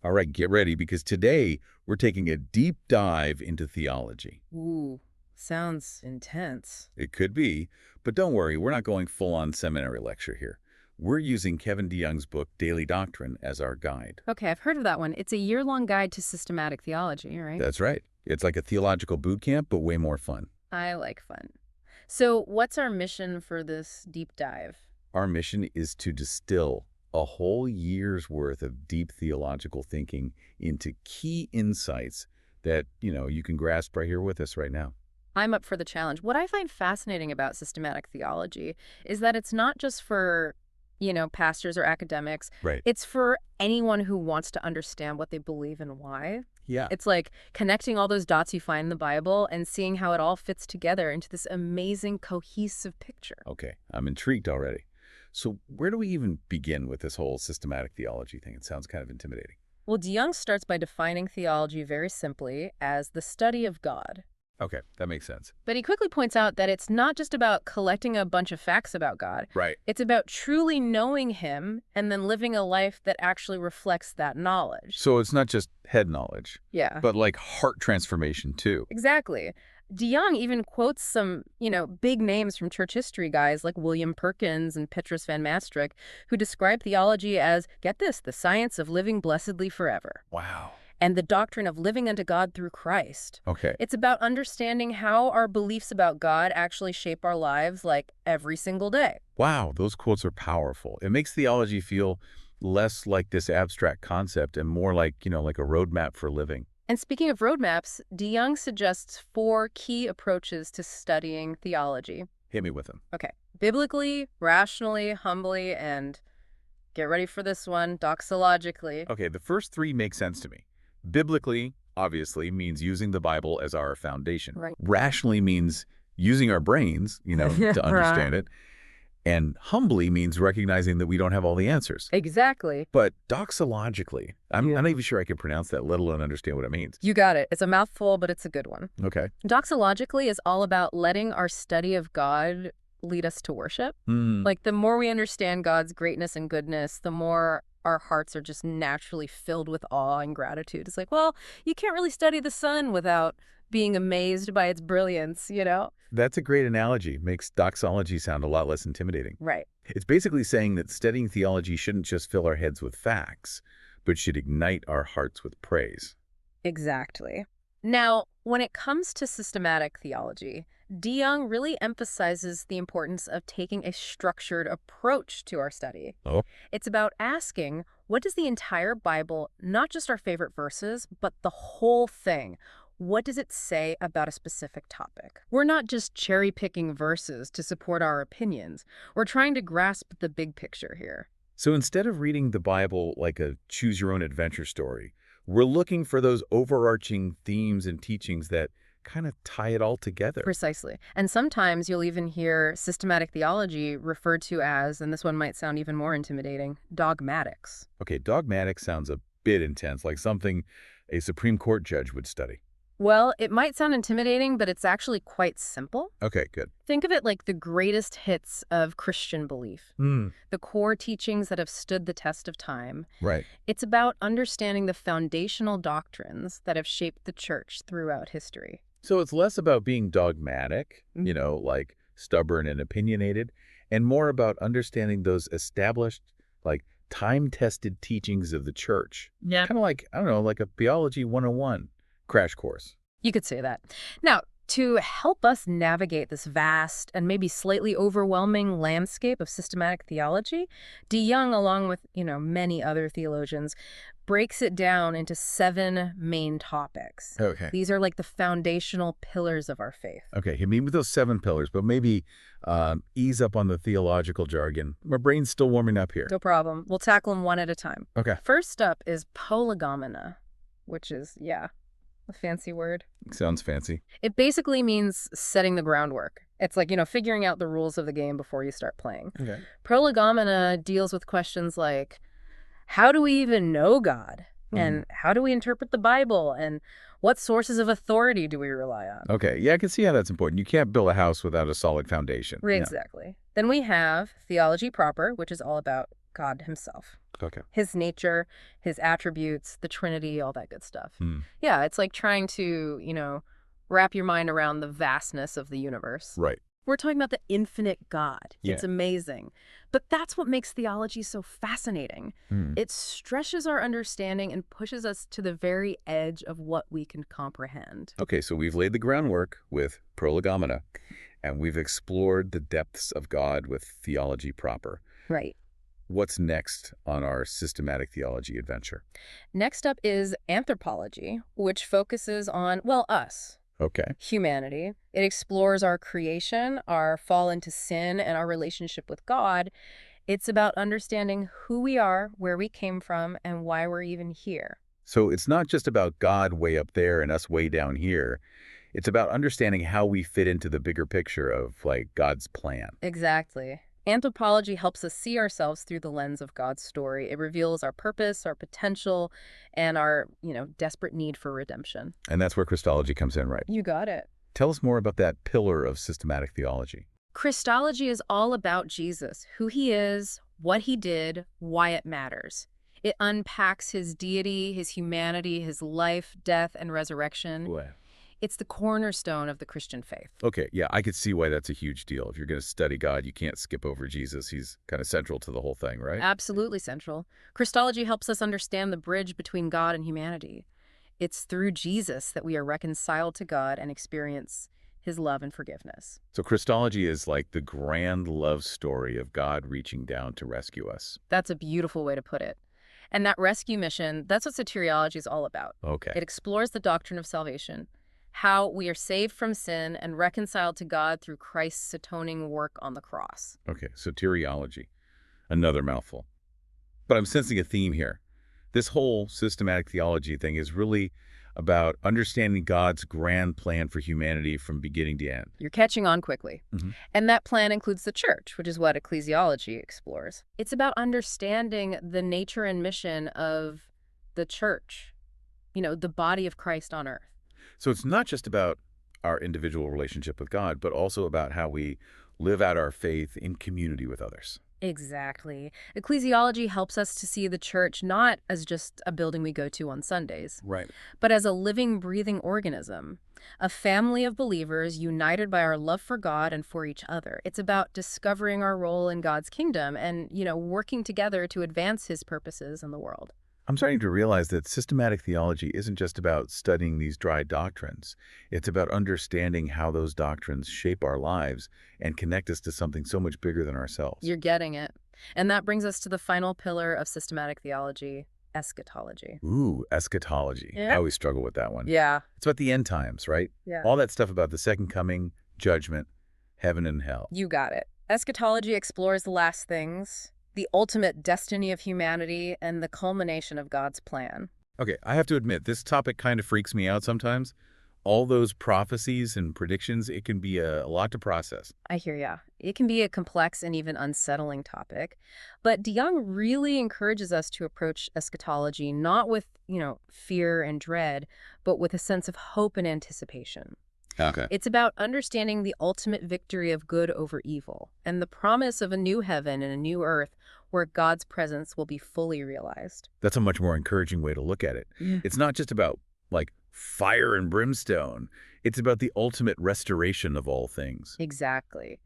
All right, get ready because today we're taking a deep dive into theology. Ooh, sounds intense. It could be, but don't worry, we're not going full-on seminary lecture here. We're using Kevin DeYoung's book, Daily Doctrine, as our guide. Okay, I've heard of that one. It's a year-long guide to systematic theology, right? That's right. It's like a theological boot camp, but way more fun. I like fun. So what's our mission for this deep dive? Our mission is to distill a whole year's worth of deep theological thinking into key insights that, you can grasp right here with us right now. I'm up for the challenge. What I find fascinating about systematic theology is that it's not just for, pastors or academics. Right. It's for anyone who wants to understand what they believe and why. Yeah. It's like connecting all those dots you find in the Bible and seeing how it all fits together into this amazing, cohesive picture. Okay, I'm intrigued already. So where do we even begin with this whole systematic theology thing? It sounds kind of intimidating. Well, DeYoung starts by defining theology very simply as the study of God. Okay, that makes sense. But he quickly points out that it's not just about collecting a bunch of facts about God. Right. It's about truly knowing him and then living a life that actually reflects that knowledge. So it's not just head knowledge, Yeah, but like heart transformation too. exactly. DeYoung even quotes some, big names from church history guys like William Perkins and Petrus Van Mastricht, who describe theology as, get this, the science of living blessedly forever, Wow. and the doctrine of living unto God through Christ. Okay. It's about understanding how our beliefs about God actually shape our lives, like every single day. Wow, those quotes are powerful. It makes theology feel less like this abstract concept and more like, like a roadmap for living. And speaking of roadmaps, DeYoung suggests 4 key approaches to studying theology. Hit me with them. Okay. Biblically, rationally, humbly, and get ready for this one, doxologically. Okay, the first 3 make sense to me. Biblically, obviously, means using the Bible as our foundation. Right. Rationally means using our brains, to understand it. And humbly means recognizing that we don't have all the answers. Exactly. But doxologically, I'm not even sure I can pronounce that, let alone understand what it means. You got it. It's a mouthful, but it's a good one. Okay. Doxologically is all about letting our study of God lead us to worship. Hmm. Like, the more we understand God's greatness and goodness, the more our hearts are just naturally filled with awe and gratitude. It's like, well, you can't really study the sun without being amazed by its brilliance, That's a great analogy. Makes doxology sound a lot less intimidating. Right. It's basically saying that studying theology shouldn't just fill our heads with facts, but should ignite our hearts with praise. Exactly. Now, when it comes to systematic theology, DeYoung really emphasizes the importance of taking a structured approach to our study. Oh. It's about asking, what does the entire Bible, not just our favorite verses, but the whole thing, what does it say about a specific topic? We're not just cherry-picking verses to support our opinions. We're trying to grasp the big picture here. So instead of reading the Bible like a choose-your-own-adventure story, we're looking for those overarching themes and teachings that kind of tie it all together. Precisely. And sometimes you'll even hear systematic theology referred to as, and this one might sound even more intimidating, dogmatics. Okay, dogmatic sounds a bit intense, like something a Supreme Court judge would study. Well, it might sound intimidating, but it's actually quite simple. Okay, good. Think of it like the greatest hits of Christian belief, the core teachings that have stood the test of time. Right. It's about understanding the foundational doctrines that have shaped the church throughout history. So it's less about being dogmatic, like stubborn and opinionated, and more about understanding those established, like time-tested teachings of the church. Yeah. Kind of like, I don't know, like a Theology 101 crash course. You could say that. Now, to help us navigate this vast and maybe slightly overwhelming landscape of systematic theology, DeYoung, along with, many other theologians, breaks it down into 7 main topics. Okay. These are like the foundational pillars of our faith. Okay, hit me with those 7 pillars, but maybe ease up on the theological jargon. My brain's still warming up here. No problem. We'll tackle them one at a time. Okay. First up is prolegomena, which is, a fancy word. Sounds fancy. It basically means setting the groundwork. It's like, figuring out the rules of the game before you start playing. Okay. Prolegomena deals with questions like, how do we even know God? And how do we interpret the Bible? And what sources of authority do we rely on? Okay, yeah, I can see how that's important. You can't build a house without a solid foundation. Exactly. Then we have theology proper, which is all about God himself. Okay. His nature, his attributes, the Trinity, all that good stuff. Hmm. Yeah, it's like trying to, wrap your mind around the vastness of the universe. Right. We're talking about the infinite God. Yeah. It's amazing. But that's what makes theology so fascinating. Hmm. It stretches our understanding and pushes us to the very edge of what we can comprehend. Okay, so we've laid the groundwork with Prolegomena, and we've explored the depths of God with theology proper. Right. What's next on our systematic theology adventure? Next up is anthropology, which focuses on, well, us. Okay. Humanity. It explores our creation, our fall into sin, and our relationship with God. It's about understanding who we are, where we came from, and why we're even here. So it's not just about God way up there and us way down here. It's about understanding how we fit into the bigger picture of, like, God's plan. Exactly. Anthropology helps us see ourselves through the lens of God's story. It reveals our purpose, our potential, and our, desperate need for redemption. And that's where Christology comes in, right? You got it. Tell us more about that pillar of systematic theology. Christology is all about Jesus, who he is, what he did, why it matters. It unpacks his deity, his humanity, his life, death, and resurrection. Well, It's the cornerstone of the Christian faith. okay, yeah, I could see why that's a huge deal. If you're going to study God, you can't skip over Jesus. He's kind of central to the whole thing, right? Absolutely central. Christology helps us understand the bridge between God and humanity. It's through Jesus that we are reconciled to God and experience his love and forgiveness. So Christology is like the grand love story of God reaching down to rescue us. That's a beautiful way to put it. And that rescue mission, that's what soteriology is all about. Okay. It explores the doctrine of salvation, how we are saved from sin and reconciled to God through Christ's atoning work on the cross. Okay, soteriology. Another mouthful. But I'm sensing a theme here. This whole systematic theology thing is really about understanding God's grand plan for humanity from beginning to end. You're catching on quickly. Mhm. And that plan includes the church, which is what ecclesiology explores. It's about understanding the nature and mission of the church, the body of Christ on earth. So it's not just about our individual relationship with God, but also about how we live out our faith in community with others. Exactly. Ecclesiology helps us to see the church not as just a building we go to on Sundays, Right. but as a living, breathing organism, a family of believers united by our love for God and for each other. It's about discovering our role in God's kingdom and, working together to advance his purposes in the world. I'm starting to realize that systematic theology isn't just about studying these dry doctrines. It's about understanding how those doctrines shape our lives and connect us to something so much bigger than ourselves. You're getting it. And that brings us to the final pillar of systematic theology, eschatology. Ooh, eschatology. Yeah. I always struggle with that one. Yeah. It's about the end times, right? Yeah. All that stuff about the second coming, judgment, heaven and hell. You got it. Eschatology explores the last things, the ultimate destiny of humanity, and the culmination of God's plan. Okay, I have to admit, this topic kind of freaks me out sometimes. All those prophecies and predictions, it can be a lot to process. I hear ya. It can be a complex and even unsettling topic, but DeYoung really encourages us to approach eschatology not with, fear and dread, but with a sense of hope and anticipation. Okay. It's about understanding the ultimate victory of good over evil and the promise of a new heaven and a new earth where God's presence will be fully realized. That's a much more encouraging way to look at it. Yeah. It's not just about, like, fire and brimstone. It's about the ultimate restoration of all things. Exactly.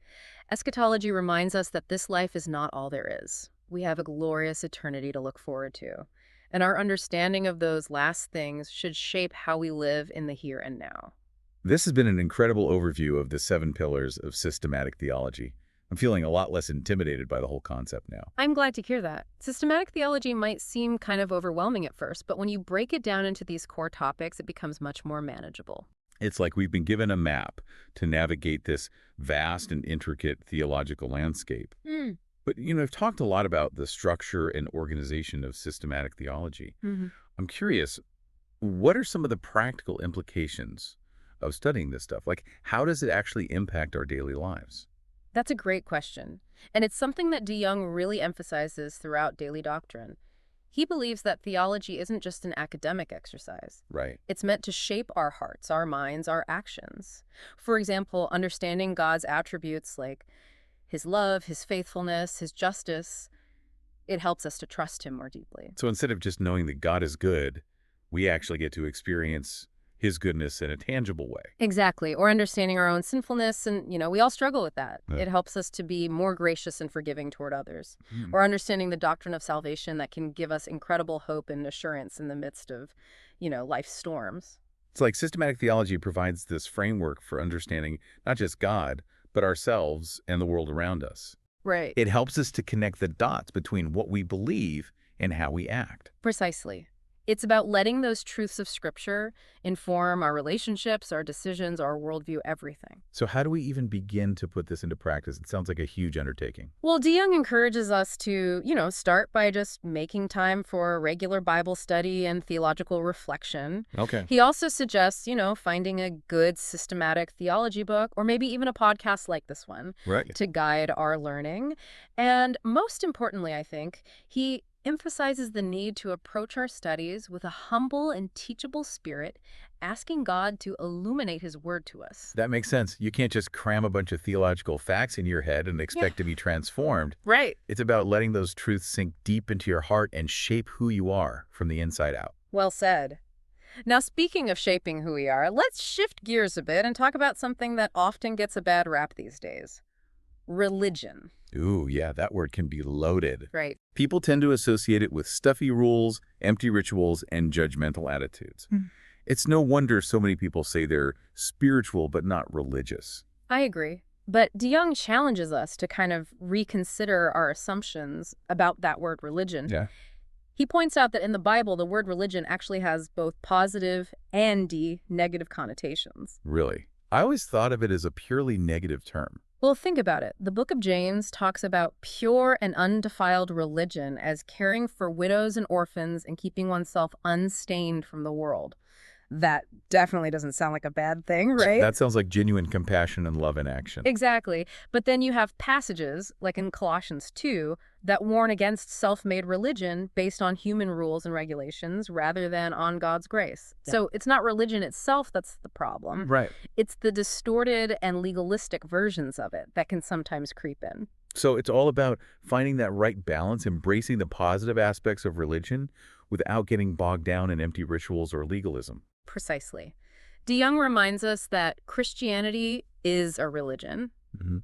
Eschatology reminds us that this life is not all there is. We have a glorious eternity to look forward to. And our understanding of those last things should shape how we live in the here and now. This has been an incredible overview of the 7 pillars of systematic theology. I'm feeling a lot less intimidated by the whole concept now. I'm glad to hear that. Systematic theology might seem kind of overwhelming at first, but when you break it down into these core topics, it becomes much more manageable. It's like we've been given a map to navigate this vast and intricate theological landscape. But, I've talked a lot about the structure and organization of systematic theology. Mm-hmm. I'm curious, what are some of the practical implications of studying this stuff? Like, how does it actually impact our daily lives? That's a great question. And it's something that DeYoung really emphasizes throughout Daily Doctrine. He believes that theology isn't just an academic exercise. Right. It's meant to shape our hearts, our minds, our actions. For example, understanding God's attributes like his love, his faithfulness, his justice, It helps us to trust him more deeply. So instead of just knowing that God is good, we actually get to experience his goodness in a tangible way. Exactly. Or understanding our own sinfulness. And, we all struggle with that. Yeah. It helps us to be more gracious and forgiving toward others. Hmm. Or understanding the doctrine of salvation that can give us incredible hope and assurance in the midst of, life's storms. It's like systematic theology provides this framework for understanding not just God, but ourselves and the world around us. Right. It helps us to connect the dots between what we believe and how we act. Precisely. It's about letting those truths of Scripture inform our relationships, our decisions, our worldview, everything. So how do we even begin to put this into practice? It sounds like a huge undertaking. Well, DeYoung encourages us to, start by just making time for regular Bible study and theological reflection. Okay. He also suggests, finding a good systematic theology book or maybe even a podcast like this one Right. to guide our learning. And most importantly, I think, he emphasizes the need to approach our studies with a humble and teachable spirit, asking God to illuminate his word to us. That makes sense. You can't just cram a bunch of theological facts in your head and expect to be transformed. Right. It's about letting those truths sink deep into your heart and shape who you are from the inside out. Well said. Now, speaking of shaping who we are, let's shift gears a bit and talk about something that often gets a bad rap these days. Religion. Ooh, yeah, that word can be loaded. Right. People tend to associate it with stuffy rules, empty rituals, and judgmental attitudes. It's no wonder so many people say they're spiritual but not religious. I agree. But DeYoung challenges us to kind of reconsider our assumptions about that word religion. Yeah. He points out that in the Bible, the word religion actually has both positive and negative connotations. Really? I always thought of it as a purely negative term. Well, think about it. The book of James talks about pure and undefiled religion as caring for widows and orphans and keeping oneself unstained from the world. That definitely doesn't sound like a bad thing, right? That sounds like genuine compassion and love in action. Exactly. But then you have passages, like in Colossians 2, that warn against self-made religion based on human rules and regulations rather than on God's grace. Yeah. So it's not religion itself that's the problem. Right. It's the distorted and legalistic versions of it that can sometimes creep in. So it's all about finding that right balance, embracing the positive aspects of religion without getting bogged down in empty rituals or legalism. Precisely. DeYoung reminds us that Christianity is a religion.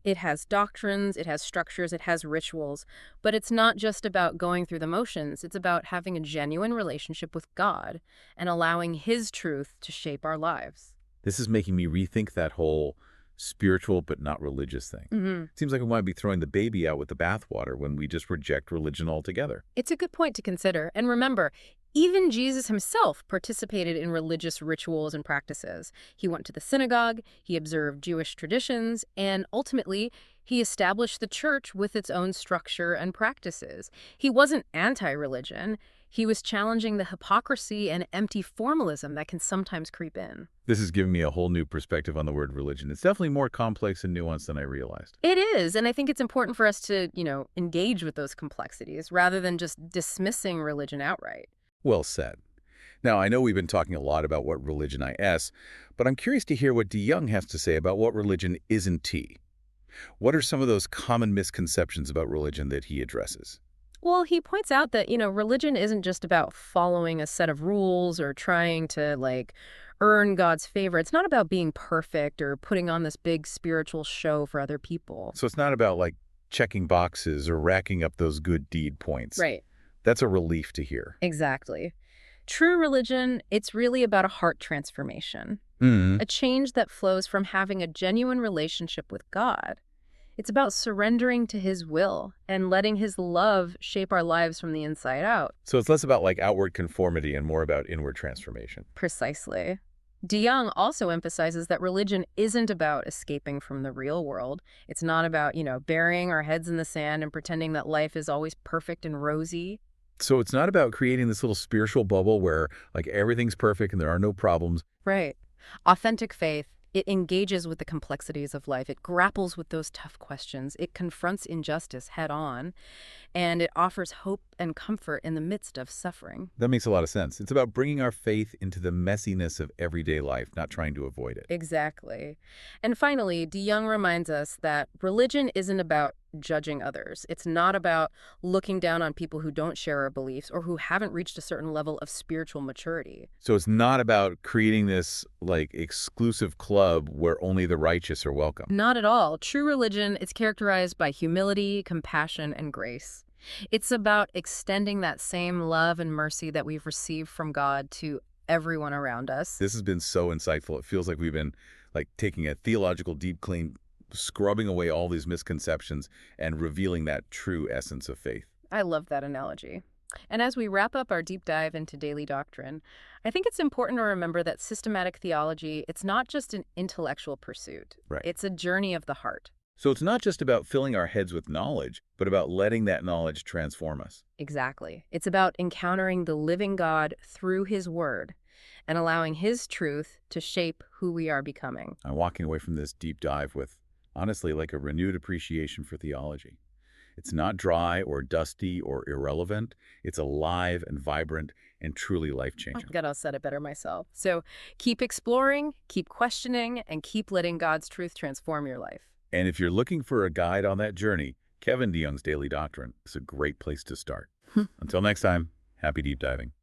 It has doctrines, it has structures, it has rituals, but it's not just about going through the motions. It's about having a genuine relationship with God and allowing his truth to shape our lives. This is making me rethink that whole spiritual but not religious thing. Seems like we might be throwing the baby out with the bathwater when we just reject religion altogether. It's a good point to consider. And remember, even Jesus himself participated in religious rituals and practices. He went to the synagogue, he observed Jewish traditions, and ultimately, he established the church with its own structure and practices. He wasn't anti-religion. He was challenging the hypocrisy and empty formalism that can sometimes creep in. This is giving me a whole new perspective on the word religion. It's definitely more complex and nuanced than I realized. It is, and I think it's important for us to, engage with those complexities rather than just dismissing religion outright. Well said. Now, I know we've been talking a lot about what religion is, but I'm curious to hear what DeYoung has to say about what religion isn't. What are some of those common misconceptions about religion that he addresses? Well, he points out that, religion isn't just about following a set of rules or trying to, earn God's favor. It's not about being perfect or putting on this big spiritual show for other people. So it's not about, checking boxes or racking up those good deed points. Right. That's a relief to hear. Exactly. True religion, it's really about a heart transformation, a change that flows from having a genuine relationship with God. It's about surrendering to his will and letting his love shape our lives from the inside out. So it's less about outward conformity and more about inward transformation. Precisely. DeYoung also emphasizes that religion isn't about escaping from the real world. It's not about, burying our heads in the sand and pretending that life is always perfect and rosy. So it's not about creating this little spiritual bubble where everything's perfect and there are no problems. Right. Authentic faith, it engages with the complexities of life. It grapples with those tough questions. It confronts injustice head on. and it offers hope and comfort in the midst of suffering. That makes a lot of sense. It's about bringing our faith into the messiness of everyday life, not trying to avoid it. Exactly. And finally, DeYoung reminds us that religion isn't about judging others. It's not about looking down on people who don't share our beliefs or who haven't reached a certain level of spiritual maturity. So it's not about creating this, like, exclusive club where only the righteous are welcome. Not at all. True religion is characterized by humility, compassion, and grace. It's about extending that same love and mercy that we've received from God to everyone around us. This has been so insightful. It feels like we've been, like, taking a theological deep clean, scrubbing away all these misconceptions and revealing that true essence of faith. I love that analogy. And as we wrap up our deep dive into daily doctrine, I think it's important to remember that systematic theology, it's not just an intellectual pursuit. Right. It's a journey of the heart. So it's not just about filling our heads with knowledge, but about letting that knowledge transform us. Exactly. It's about encountering the living God through his word and allowing his truth to shape who we are becoming. I'm walking away from this deep dive with, honestly, like a renewed appreciation for theology. It's not dry or dusty or irrelevant. It's alive and vibrant and truly Oh, life-changing. God, I'll said it better myself. So keep exploring, keep questioning, and keep letting God's truth transform your life. And if you're looking for a guide on that journey, Kevin DeYoung's Daily Doctrine is a great place to start. Until next time, happy deep diving.